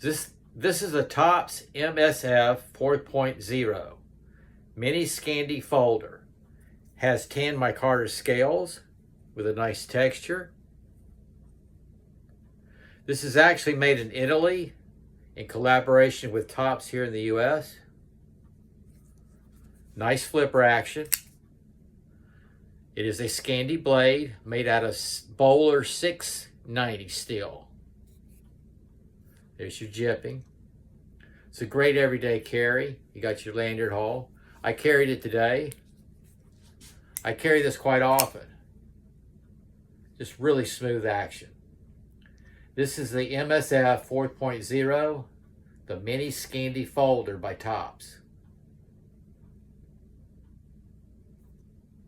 This is a Tops MSF 4.0 mini Scandi folder. Has 10 micarta scales with a nice texture. This is actually made in Italy in collaboration with Tops here in the US. Nice flipper action. It is a Scandi blade made out of Bohler 690 steel. There's your jipping. It's a great everyday carry. You got your lanyard haul. I carried it today. I carry this quite often. Just really smooth action. This is the MSF 4.0, the mini Scandi folder by Tops.